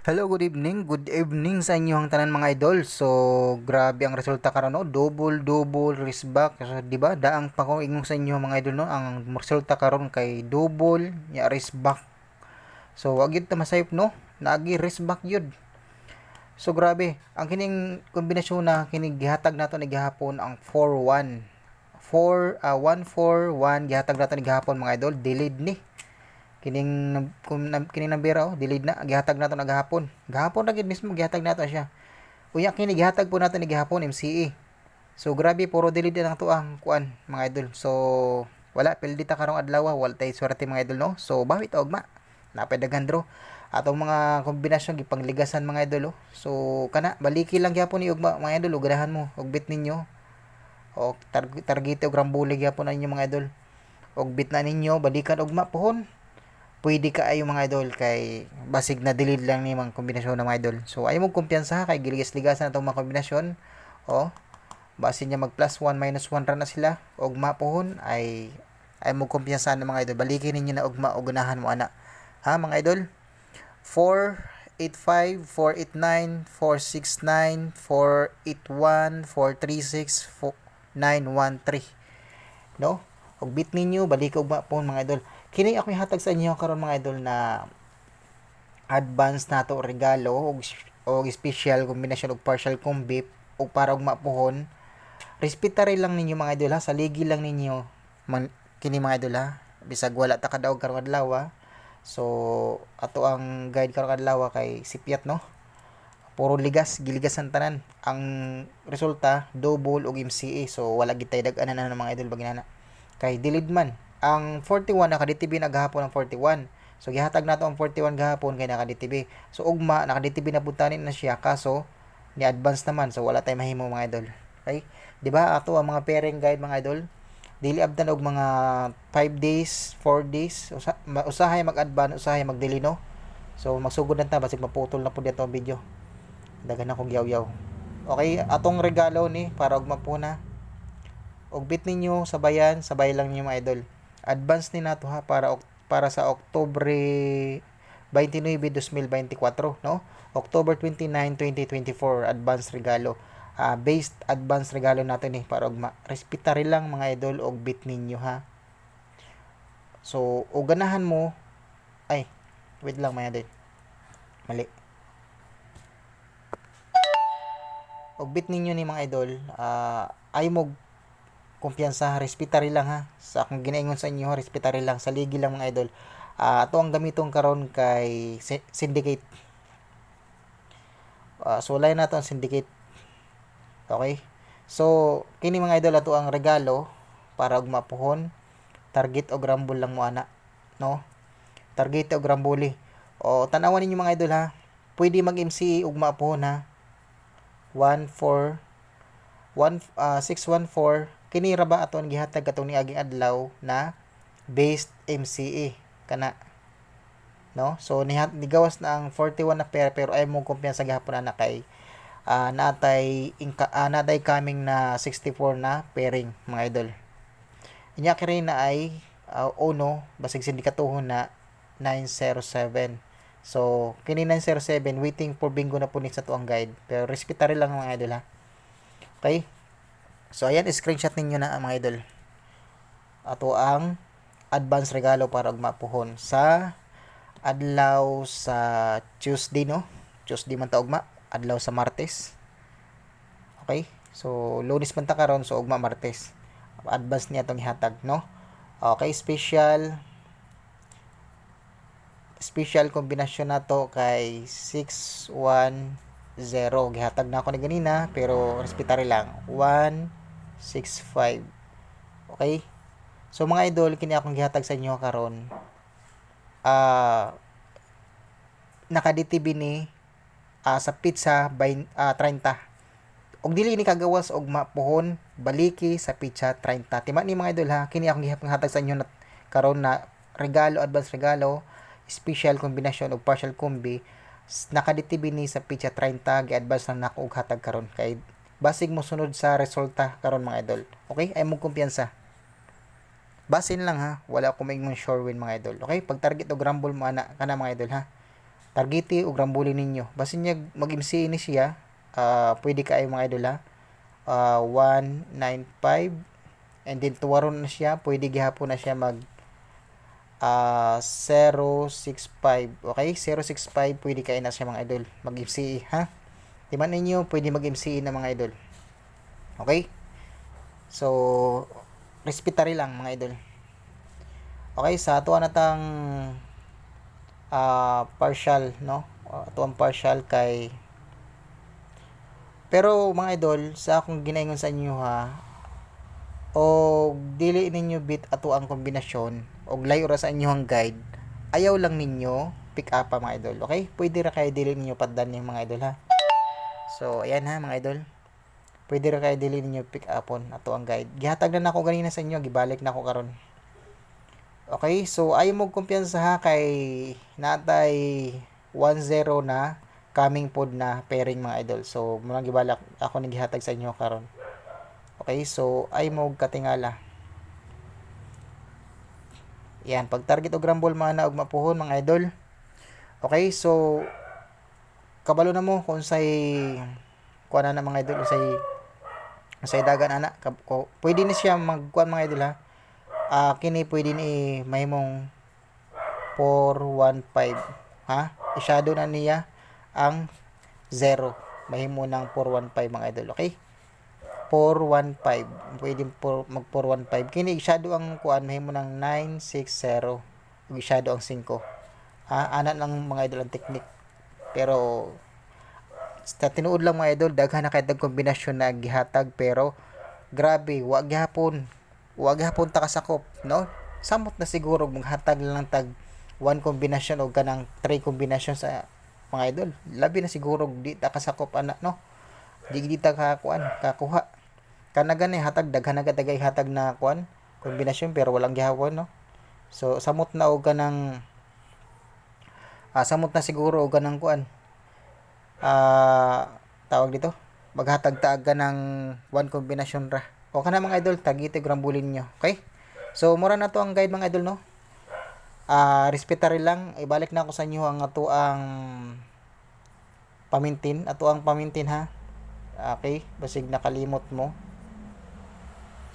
Hello, good evening sa inyong tanan mga idol. So, grabe ang resulta karon no, double wristback. So, di ba? Daang pa ko ingong sa inyo mga idol no, ang resulta karon kay double ya wristback. So, wag yun ta masayop no, naagi wristback yun. So, grabe, ang kining kombinasyon na kining gihatag nato ni gihapon ang 4-1. 1-4-1 gihatag nato ni gihapon mga idol, delayed ni kining nambira delayed na gihatag nato na gahapon ra gid mismo gihatag nato siya unya kini gihatag po nato ni gihapon MCE. So grabe, puro delayed lang to ang kuan mga idol. So wala pildi ta karong adlaw, wala tay swerte mga idol no. So bawi ta ugma napay daghan draw atong mga kombinasyon gipangligasan mga idol. So kana baliki lang gyapon ni ugma mga idol, uganahan mo og bit ninyo o targete og rambuli gyapon ninyo mga idol, og bit na ninyo balikan ugma pohon pwede ka ayo mga idol kay basig na delete lang ni mga kombinasyon ng mga idol. So ayo mo kumpiyansa kay giligas-ligasan atong mga kombinasyon. O base niya mag plus 1 minus 1 ra na sila og mapuhon ay mo kumpiyansa ng mga idol. Balikin ninyo na ugma og ganahan mo ana. Ha mga idol? 485 489 469 481 436 913 no, og bit ninyo balik og mapon mga idol. Kini ako hatag sa inyo karon mga idol na advance nato regalo og special kombinasyon og partial combi og para og mapuhon. Respetare lang ninyo mga idol ha, saligi lang ninyo kini mga idol ha, bisag wala ta kadaog karong adlaw. So ato ang guide karong adlaw kay sipiat no, puro ligas giligasan tanan. Ang resulta double og MCA. So wala gid tay dag-anan na mga idol baginana kay delayed man. Ang 41 naka-DTB na gahapon ang 41. So gihatag nato ang 41 gahapon kay naka-DTB. So ugma naka-DTB na puntanin na siya kaso ni advance naman, so wala tay mahimo mga idol. Okay? Di ba ato ang mga pairing guide mga idol? Dili abdan og mga 5 days, 4 days. Usahay mag-advance, usahay mag-delay no. So magsugod na ta basig maputol na pud dito ang video. Daghan na kog yaw-yaw. Okay, atong regalo ni para og mapuna. Og bit ninyo sabayan, sabay lang niyo mga idol. Advance ni nato ha para sa Oktubre 29, 2024 no. October 29, 2024 advance regalo. Based advance regalo natin ni para og respetare lang mga idol og bit ninyo ha. So og ganahan mo ay wait lang mga idol. Mali. Og bit ninyo ni mga idol, ay mo kumpiyansa, respetare lang ha. Sa akong ginaingon sa inyo, respetare lang, saligi lang mga idol. Ato ang gamitong karon kay syndicate. Sulay na to ang syndicate. Okay? So, kini mga idol ato ang regalo para og mapuhon. Target og rambol lang mo ana, no? Target og ramboli. O tanawan ninyo mga idol ha. Pwede mag-MC og mapuhon ha. 614 kini ra ba aton gihatag katong niaging adlaw na based MCA kana no. So nigawas na ang 41 na pair pero ay mo kumpiyansa gihapon ana kay natay coming na 64 na pairing mga idol. Inya kini na ay uno basig sindikatuhon na 907. So kini 907 waiting for bingo na po sa tuang guide pero respetare lang mga idol ha. Okay? So ayan, screenshot ninyo na mga idol. Ato ang advance regalo para og mapuhon sa adlaw sa Tuesday no. Tuesday man ta ugma, adlaw sa Martes. Okay? So Lunes man ta karon, so ugma Martes. Advance niya tong ihatag no. Okay, special kombinasyon nato kay 610 gihatag na ako ni ganina pero respetare lang 165. Okay, so mga idol kini akong gihatag sa inyo karon naka-DTB ni sa pizza by 30 og dili ni kagawas og mapuhon baliki sa pizza 30. Tima ni mga idol ha, kini akong gihatag sa inyo na karon na regalo, advance regalo, special kombinasyon og partial combi. Naka-DTB ni sa pizza 30 gi-advance lang nako og hatag karon kay basig mo sunod sa resulta karon mga idol. Okay, ay mo kumpiyansa. Basin lang ha, wala ko maingong sure win mga idol. Okay, pag target og rumble mo ana kana mga idol ha. targeti ug rambulin ninyo basin niya mag-MC ni siya. Pwede kaayo mga idol ha. 195 and then tuwaron na siya, pwede gihapon na siya mag 065. Okay, 065 pwede kayo na siya mga idol mag MCE ha. Timan ninyo pwede mag MCE na mga idol. Okay, so respetary lang mga idol. Okay, sa ato natang partial no, ato ang partial kay, pero mga idol sa akong ginaingon sa inyo ha, o dili ninyo bit ato ang kombinasyon og layo ra sa inyong guide, ayaw lang ninyo pick up mga idol. Okay, pwede ra kayo dili ninyo paddan yung mga idol ha. So ayan ha mga idol, pwede ra kayo dili ninyo pick upon ato ang guide. Gihatag na nako ganina sa inyo, gibalik na ako karon. Okay, so ayaw mo kumpiyansa ha kay natay 1-0 na coming pod na pairing mga idol. So muna gibalak ako ning gihatag sa inyo karon. Okay, so ay mo katingala. Yan, pag target og rumble mana og mapuhon mga idol. Okay, so kabalo na mo kung say kuan na mga idol, say dagan ana. Pwede ni siya magkuan mga idol ha. Kini pwede ni mahimong 415 ha. I-shadow na niya ang 0. Mahimo ng 415 mga idol. Okay? 415 pwede mag 415 kini i-shadow ang kuan mahimo ng 960 ug i-shadow ang 5 ana lang mga idol ang technique, pero sa tinuod lang mga idol daghan na kay dag kombinasyon na gihatag, pero grabe wa gyapon ta kasakop no. Samot na siguro maghatag lang tag 1 kombinasyon o kanang 3 kombinasyon sa mga idol, labi na siguro di ta kasakop ana no, di ta kakuha kana gani hatag daghan na kadagay hatag na kuan kombinasyon pero walang gihawon no. So samot na og kanang samot na siguro og kanang kuan tawag dito maghatag taag ka ng 1 kombinasyon ra o kana mga idol tagite grambulin nyo. Okay, so mura na to ang guide mga idol no. Respetary lang, ibalik na ako sa inyo ang ato ang pamintin ha. Okay, basig nakalimot mo,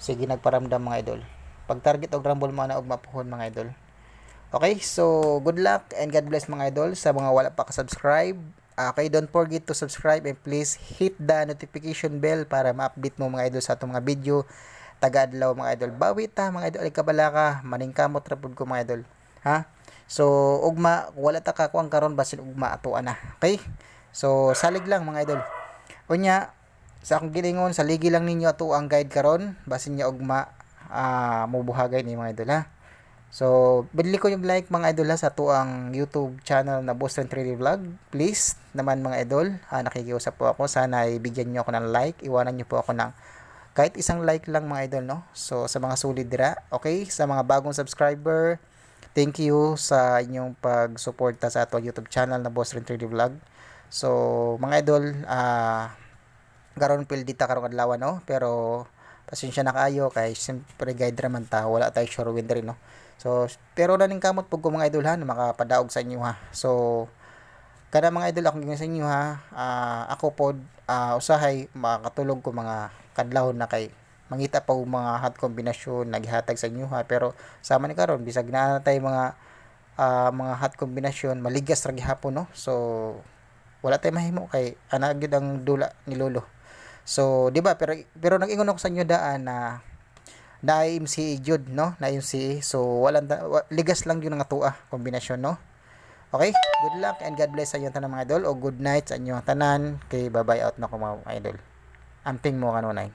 sige nagparamdam mga idol. Pag target og rumble mo na og mapuhon mga idol. Okay, so good luck and God bless mga idol sa mga wala pa ka-subscribe. Okay, don't forget to subscribe and please hit the notification bell para ma-update mo mga idol sa atong mga video taga-adlaw mga idol. Bawi ta mga idol, ay kabalaka maningkamot ra pud ko mga idol. Ha? So ugma wala ta ka kuang karon basin ugma atoan na. Okay? So salig lang mga idol. Unya sa akong gilingon saligi lang ninyo ato ang guide karon basin nya ugma mubuhagay ni mga idol ha. So bili ko yung like mga idol ha sa ato ang YouTube channel na Boss Trend 3D Vlog. Please naman mga idol, nakikiusap po ako, sana ibigyan niyo ako ng like, iwanan niyo po ako ng kahit isang like lang mga idol no. So sa mga solid dira, okay, sa mga bagong subscriber, thank you sa inyong pagsuporta sa ato YouTube channel na Boss Trend 3D Vlog. So mga idol, karon pildita karong adlaw no, pero pasensya na kayo kay siyempre guide ra man ta, wala tay sure win rin no. So pero naning kamot pug ko mga idol ha na makapadaog sa inyo ha. So kada mga idol akong sa inyo ha, ako pod usahay makatulog ko mga kadlaw na kay mangita pa og mga hot kombinasyon naghatag sa inyo ha, pero sama ni karon bisag na tay mga hot kombinasyon maligas ra gihapon no. So wala tay mahimo kay ana gyud ang dula ni lolo. So di ba, pero nag-ingon ako sa inyo daan na MCE jud no, na MCE. So ligas lang yun ang atua kombinasyon no. Okay, good luck and God bless sa inyo tanan mga idol, o good night sa inyo tanan kay bye bye out na ko mga idol. Amping mo kanunay.